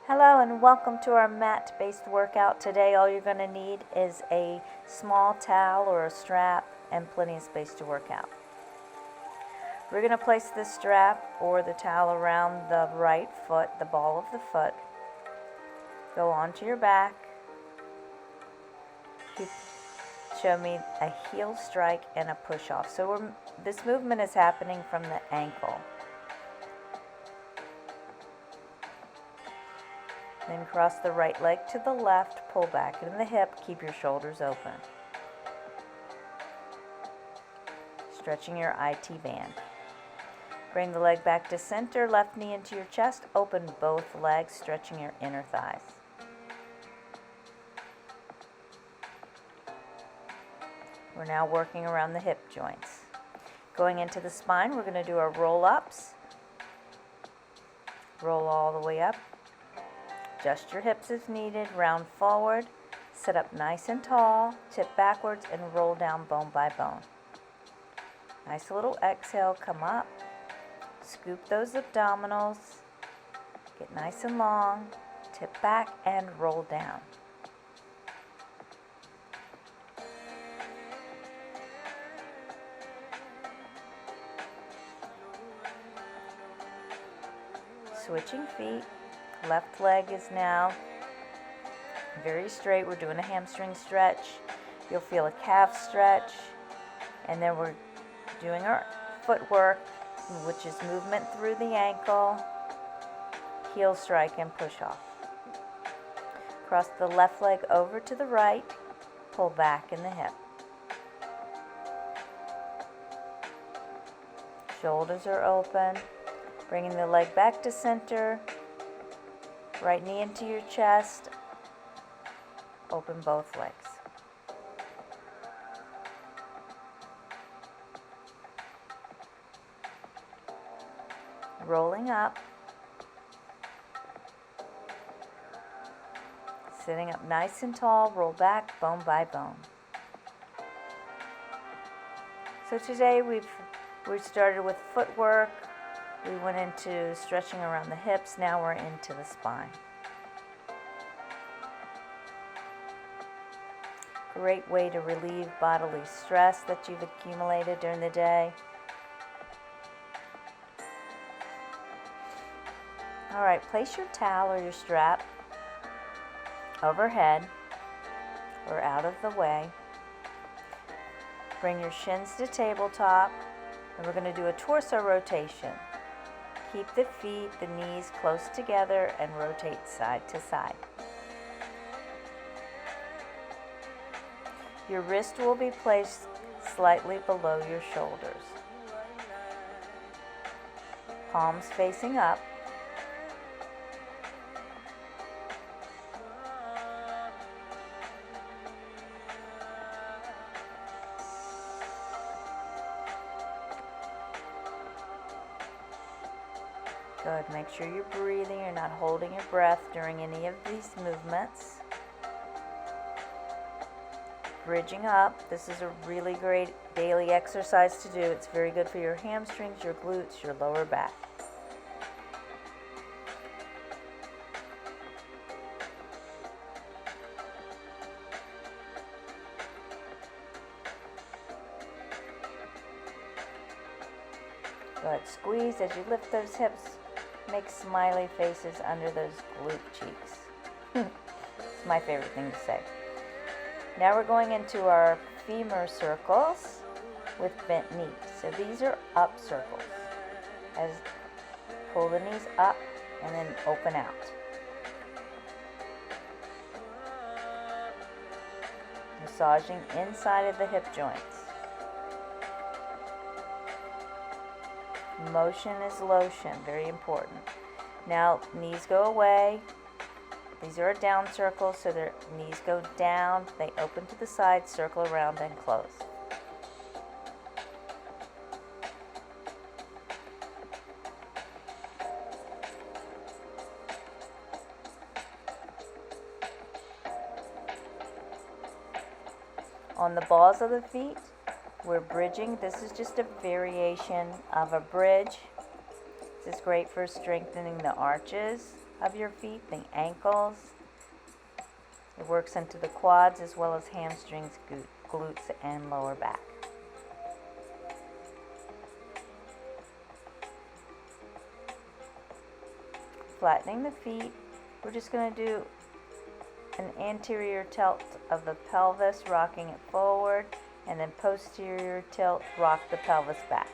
Hello and welcome to our mat-based workout. Today all you're going to need is a small towel or a strap and plenty of space to work out. We're going to place the strap or the towel around the right foot, the ball of the foot. Go onto your back. Show me a heel strike and a push off. So this movement is happening from the ankle. Then cross the right leg to the left, pull back in the hip, keep your shoulders open. Stretching your IT band. Bring the leg back to center, left knee into your chest, open both legs, stretching your inner thighs. We're now working around the hip joints. Going into the spine, we're going to do our roll-ups. Roll all the way up. Adjust your hips as needed, round forward, sit up nice and tall, tip backwards and roll down bone by bone. Nice little exhale, come up, scoop those abdominals, get nice and long, tip back and roll down. Switching feet. Left leg is now very straight. We're doing a hamstring stretch. You'll feel a calf stretch. And then we're doing our footwork, which is movement through the ankle, heel strike and push off. Cross the left leg over to the right, pull back in the hip. Shoulders are open. Bringing the leg back to center. Right knee into your chest, open both legs. Rolling up, sitting up nice and tall, roll back bone by bone. So today we started with footwork. We went into stretching around the hips, now we're into the spine. Great way to relieve bodily stress that you've accumulated during the day. All right, place your towel or your strap overhead or out of the way. Bring your shins to tabletop, and we're going to do a torso rotation. Keep the feet, the knees close together and rotate side to side. Your wrist will be placed slightly below your shoulders. Palms facing up. Good. Make sure you're breathing. You're not holding your breath during any of these movements. Bridging up. This is a really great daily exercise to do. It's very good for your hamstrings, your glutes, your lower back. Good. Squeeze as you lift those hips. Make smiley faces under those glute cheeks. It's my favorite thing to say. Now we're going into our femur circles with bent knees. So these are up circles. As pull the knees up and then open out. Massaging inside of the hip joints. Motion is lotion, very important. Now knees go away. These are down circles, so their knees go down, they open to the side, circle around and close. On the balls of the feet, we're bridging. This is just a variation of a bridge. This is great for strengthening the arches. of your feet, the ankles. It works into the quads as well as hamstrings, glutes, and lower back. Flattening the feet, we're just going to do an anterior tilt of the pelvis, rocking it forward, and then posterior tilt, rock the pelvis back.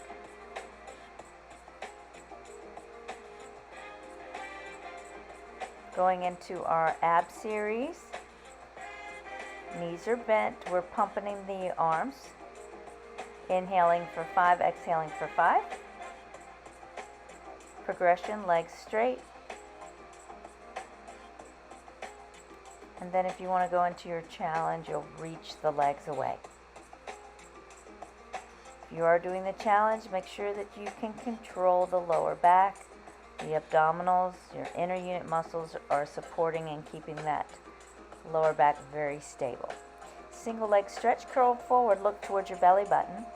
Going into our ab series, knees are bent, we're pumping the arms, inhaling for 5, exhaling for 5. Progression, legs straight. And then if you want to go into your challenge, you'll reach the legs away. If you are doing the challenge, make sure that you can control the lower back. The abdominals, your inner unit muscles are supporting and keeping that lower back very stable. Single leg stretch, curl forward, look towards your belly button.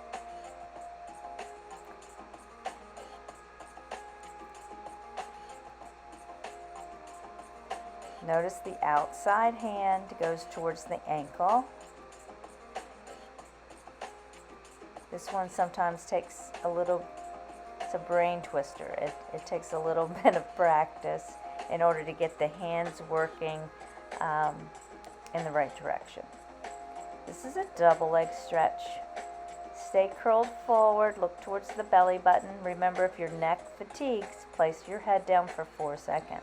Notice the outside hand goes towards the ankle. This one sometimes takes a little, it's a brain twister. It takes a little bit of practice in order to get the hands working in the right direction. This is a double leg stretch. Stay curled forward, look towards the belly button. Remember, if your neck fatigues, place your head down for 4 seconds.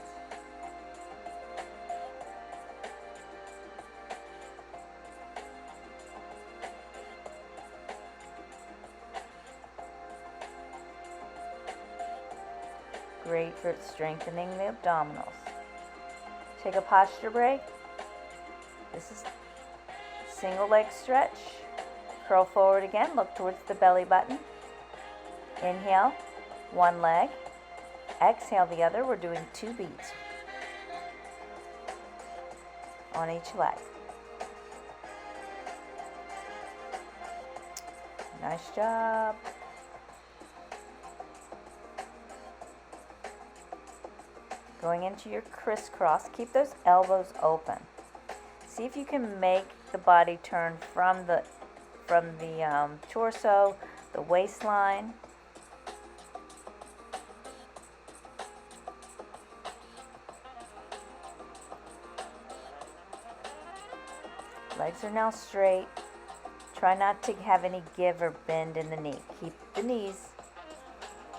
Great for strengthening the abdominals. Take a posture break. This is single leg stretch. Curl forward again, look towards the belly button. Inhale, one leg. Exhale the other. We're doing 2 beats on each leg. Nice job. Going into your crisscross, keep those elbows open. See if you can make the body turn from the torso, the waistline. Legs are now straight. Try not to have any give or bend in the knee. Keep the knees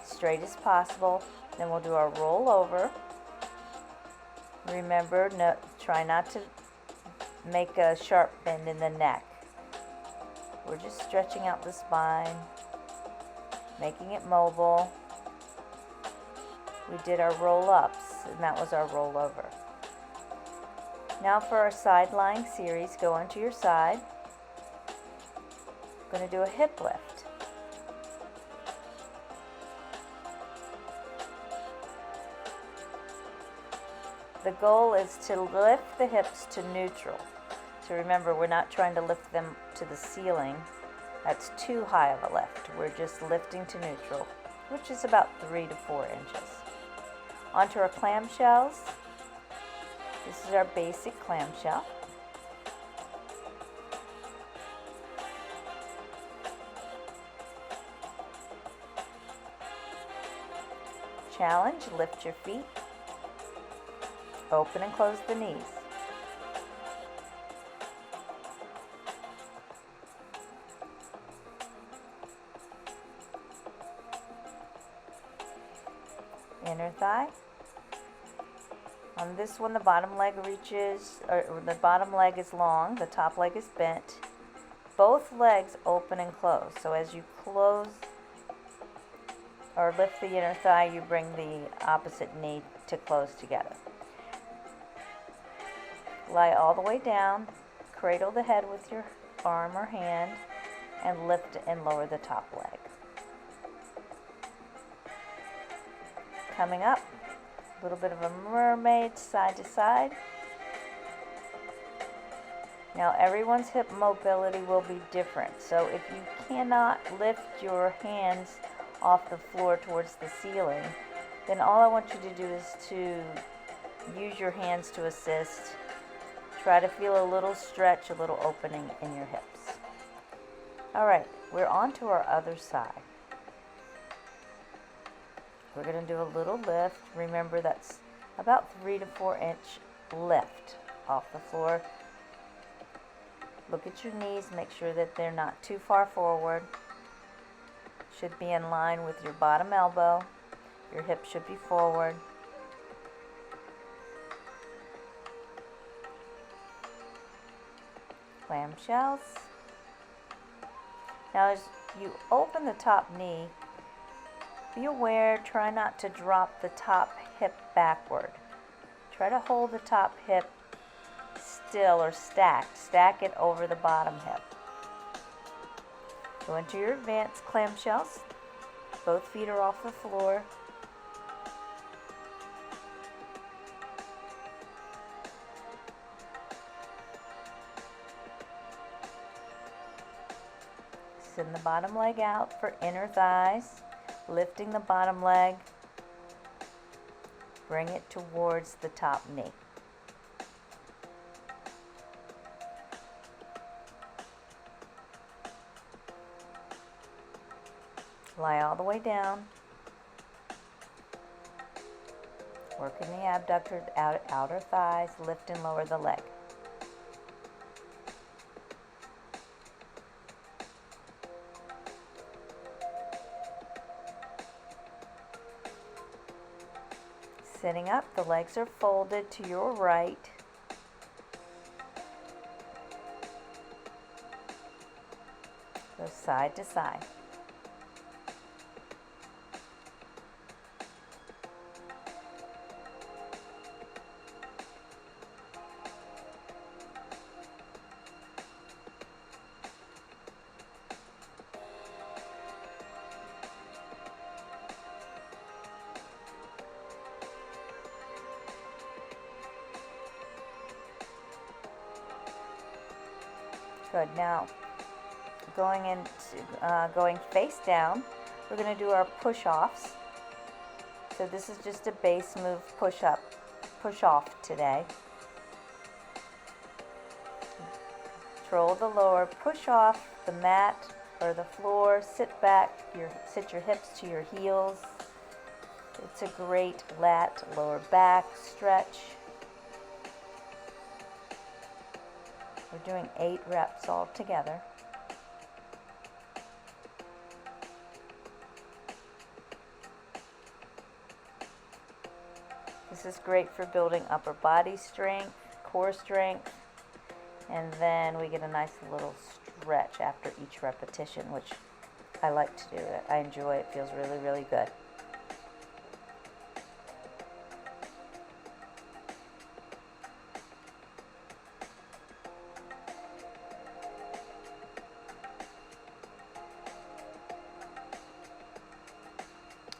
straight as possible. Then we'll do our roll over. Remember, try not to make a sharp bend in the neck. We're just stretching out the spine, making it mobile. We did our roll-ups, and that was our roll-over. Now for our side lying series, go onto your side. I'm going to do a hip lift. The goal is to lift the hips to neutral. So remember, we're not trying to lift them to the ceiling. That's too high of a lift. We're just lifting to neutral, which is about 3 to 4 inches. Onto our clamshells. This is our basic clamshell. Challenge, lift your feet. Open and close the knees. Inner thigh. On this one, the bottom leg reaches, or the bottom leg is long, the top leg is bent. Both legs open and close. So as you close or lift the inner thigh, you bring the opposite knee to close together. Lie all the way down, cradle the head with your arm or hand, and lift and lower the top leg. Coming up, a little bit of a mermaid side to side. Now everyone's hip mobility will be different, so if you cannot lift your hands off the floor towards the ceiling, then all I want you to do is to use your hands to assist. Try to feel a little stretch, a little opening in your hips. All right, we're on to our other side. We're going to do a little lift. Remember, that's about 3 to 4 inch lift off the floor. Look at your knees, make sure that they're not too far forward. Should be in line with your bottom elbow. Your hip should be forward. Clamshells. Now as you open the top knee, be aware, try not to drop the top hip backward. Try to hold the top hip still or stacked. Stack it over the bottom hip. Go into your advanced clamshells. Both feet are off the floor. Send the bottom leg out for inner thighs. Lifting the bottom leg. Bring it towards the top knee. Lie all the way down. Working the abductor, outer thighs, lift and lower the leg. Sitting up, the legs are folded to your right. Go side to side. Good. Now, going face down, we're going to do our push-offs. So this is just a base move push-up, push-off today. Control the lower, push off the mat or the floor, sit back, sit your hips to your heels. It's a great lat, lower back stretch. We're doing 8 reps all together. This is great for building upper body strength, core strength, and then we get a nice little stretch after each repetition, which I like to do. I enjoy it. It feels really, really good.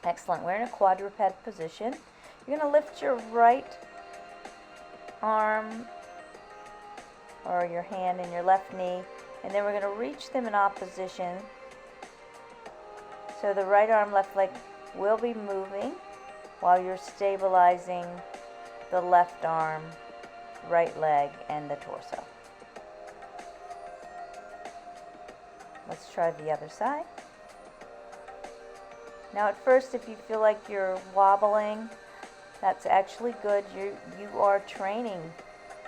Excellent. We're in a quadruped position. You're going to lift your right arm or your hand and your left knee, and then we're going to reach them in opposition. So the right arm, left leg will be moving while you're stabilizing the left arm, right leg, and the torso. Let's try the other side. Now at first, if you feel like you're wobbling, that's actually good. You are training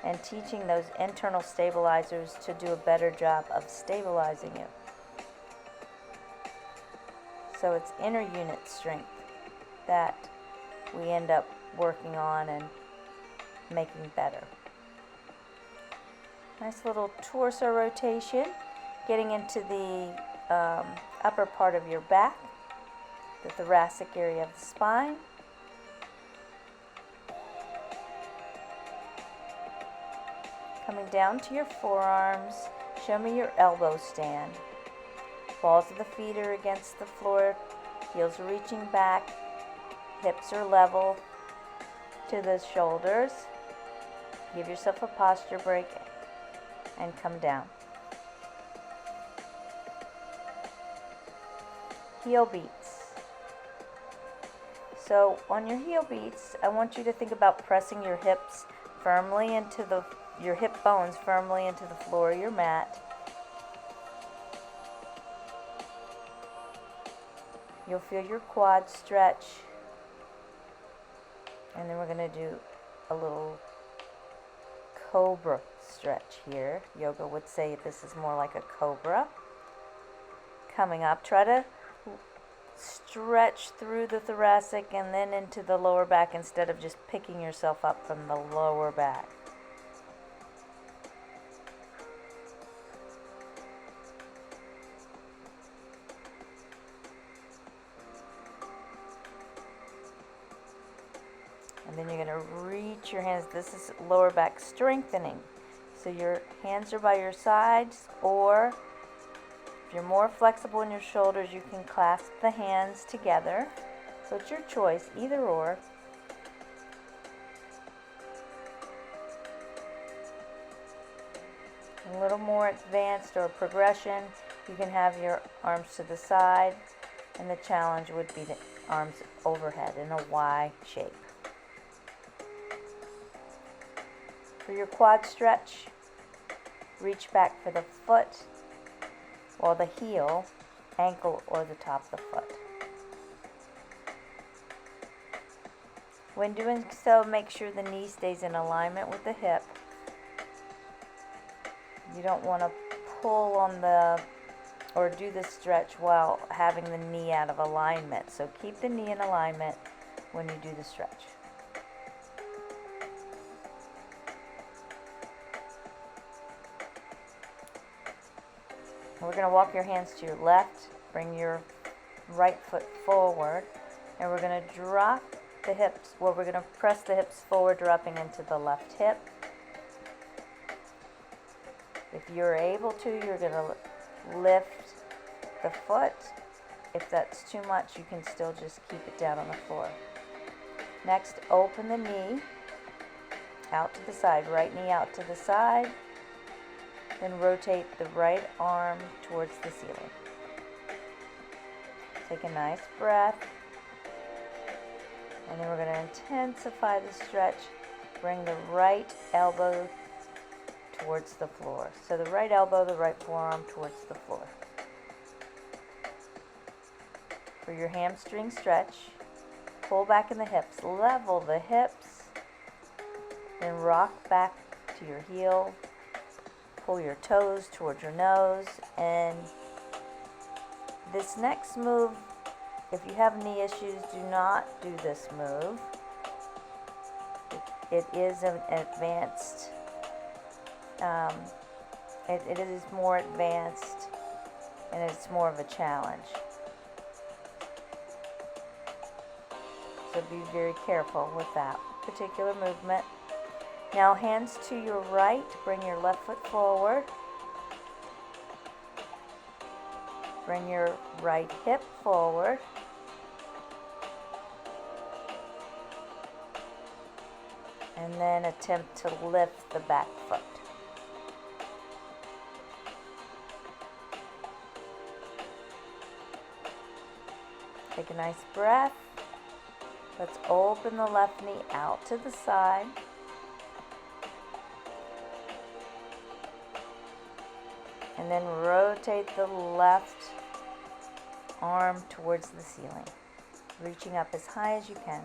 and teaching those internal stabilizers to do a better job of stabilizing you. So it's inner unit strength that we end up working on and making better. Nice little torso rotation, getting into the upper part of your back, the thoracic area of the spine. Coming down to your forearms, show me your elbow stand. Balls of the feet are against the floor, heels are reaching back, hips are level to the shoulders. Give yourself a posture break and come down. Heel beats. So on your heel beats, I want you to think about pressing your hips firmly into your hip bones firmly into the floor of your mat. You'll feel your quads stretch. And then we're going to do a little cobra stretch here. Yoga would say this is more like a cobra. Coming up, try to stretch through the thoracic and then into the lower back instead of just picking yourself up from the lower back. And then you're going to reach your hands. This is lower back strengthening. So your hands are by your sides, or if you're more flexible in your shoulders, you can clasp the hands together. So it's your choice, either or. A little more advanced or progression, you can have your arms to the side, and the challenge would be the arms overhead in a Y shape. For your quad stretch, reach back for the foot or the heel, ankle, or the top of the foot. When doing so, make sure the knee stays in alignment with the hip. You don't want to pull on or do the stretch while having the knee out of alignment. So keep the knee in alignment when you do the stretch. We're going to walk your hands to your left, bring your right foot forward, and we're going to drop the hips, we're going to press the hips forward, dropping into the left hip. If you're able to, you're going to lift the foot. If that's too much, you can still just keep it down on the floor. Next, open the knee out to the side, right knee out to the side. Then rotate the right arm towards the ceiling. Take a nice breath. And then we're going to intensify the stretch. Bring the right elbow towards the floor. So the right elbow, the right forearm towards the floor. For your hamstring stretch, pull back in the hips. Level the hips. Then rock back to your heel. Pull your toes towards your nose, and this next move, if you have knee issues, do not do this move. It is an advanced, it is more advanced, and it's more of a challenge. So be very careful with that particular movement. Now hands to your right, bring your left foot forward. Bring your right hip forward. And then attempt to lift the back foot. Take a nice breath. Let's open the left knee out to the side. And then rotate the left arm towards the ceiling, reaching up as high as you can.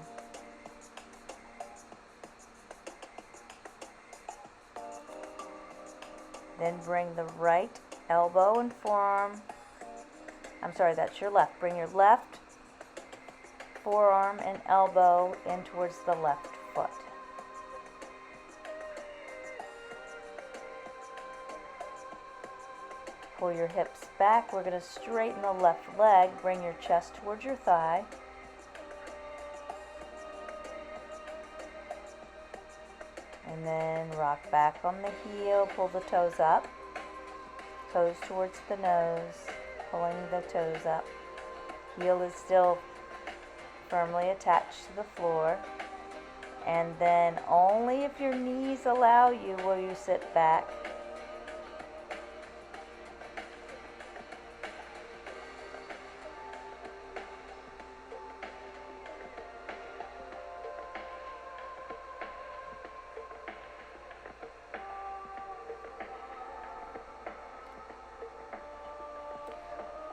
Then bring the right elbow and forearm, that's your left. Bring your left forearm and elbow in towards the left foot. Pull your hips back. We're going to straighten the left leg. Bring your chest towards your thigh. And then rock back on the heel. Pull the toes up. Toes towards the nose. Pulling the toes up. Heel is still firmly attached to the floor. And then only if your knees allow you will you sit back.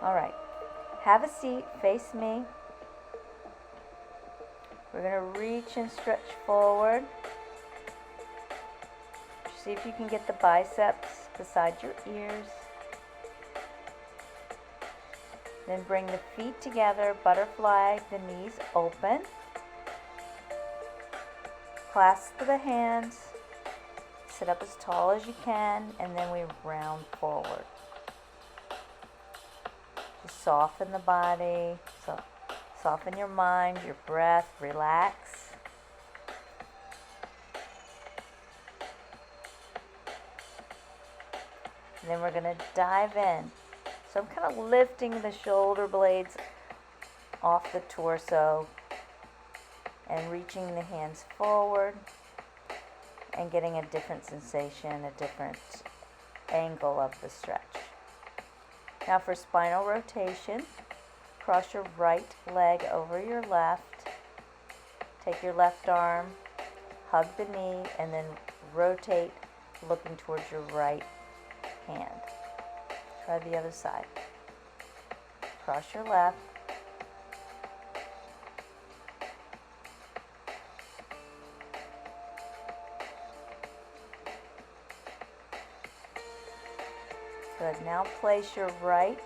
All right, have a seat, face me. We're going to reach and stretch forward. See if you can get the biceps beside your ears. Then bring the feet together, butterfly, the knees open. Clasp the hands. Sit up as tall as you can, and then we round forward. Just soften the body, soften your mind, your breath, relax. And then we're going to dive in. So I'm kind of lifting the shoulder blades off the torso and reaching the hands forward and getting a different sensation, a different angle of the stretch. Now for spinal rotation, cross your right leg over your left. Take your left arm, hug the knee, and then rotate looking towards your right hand. Try the other side. Cross your left. Good. Now place your right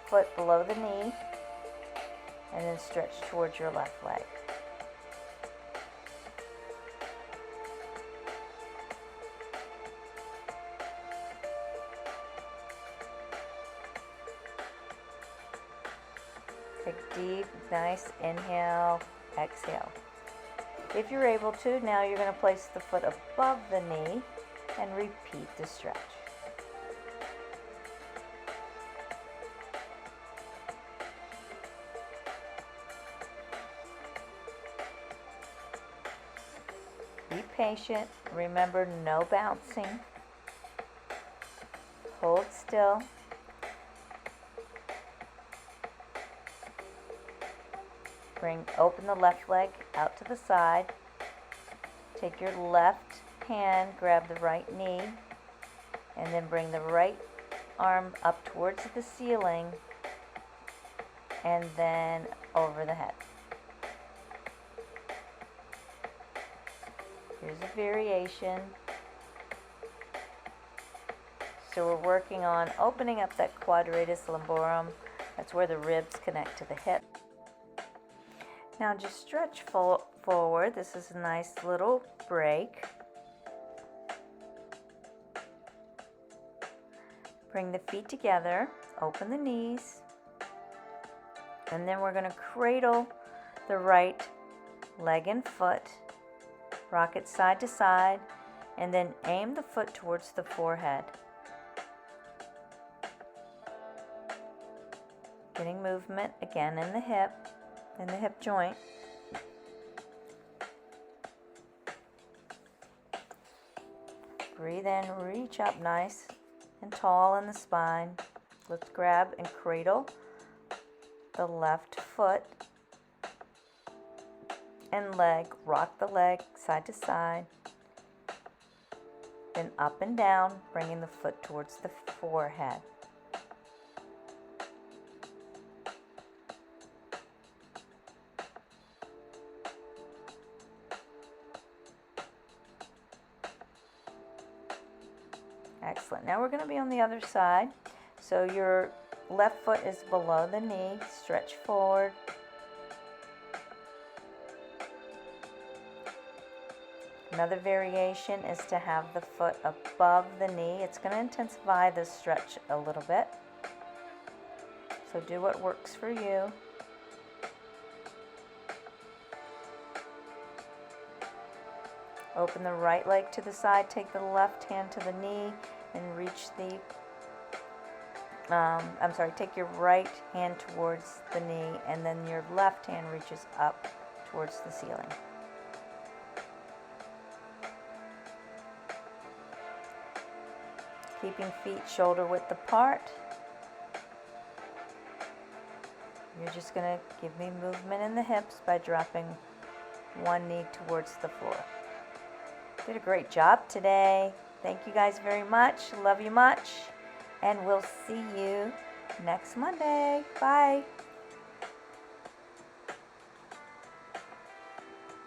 foot below the knee and then stretch towards your left leg. Take deep, nice inhale, exhale. If you're able to, now you're going to place the foot above the knee and repeat the stretch. Be patient. Remember, no bouncing. Hold still. Open the left leg out to the side. Take your left hand, grab the right knee, and then bring the right arm up towards the ceiling and then over the head. Here's a variation. So we're working on opening up that quadratus lumborum. That's where the ribs connect to the hip. Now just stretch forward. This is a nice little break. Bring the feet together, open the knees, and then we're going to cradle the right leg and foot, rock it side to side, and then aim the foot towards the forehead. Getting movement again in the hip joint. Breathe in, reach up nice and tall in the spine. Let's grab and cradle the left foot and leg. Rock the leg side to side. Then up and down, bringing the foot towards the forehead. Excellent. Now we're going to be on the other side. So your left foot is below the knee. Stretch forward. Another variation is to have the foot above the knee. It's going to intensify the stretch a little bit. So do what works for you. Open the right leg to the side, take the left hand to the knee, and reach the, take your right hand towards the knee, and then your left hand reaches up towards the ceiling. Keeping feet shoulder width apart. You're just going to give me movement in the hips by dropping one knee towards the floor. Did a great job today. Thank you guys very much. Love you much. And we'll see you next Monday. Bye.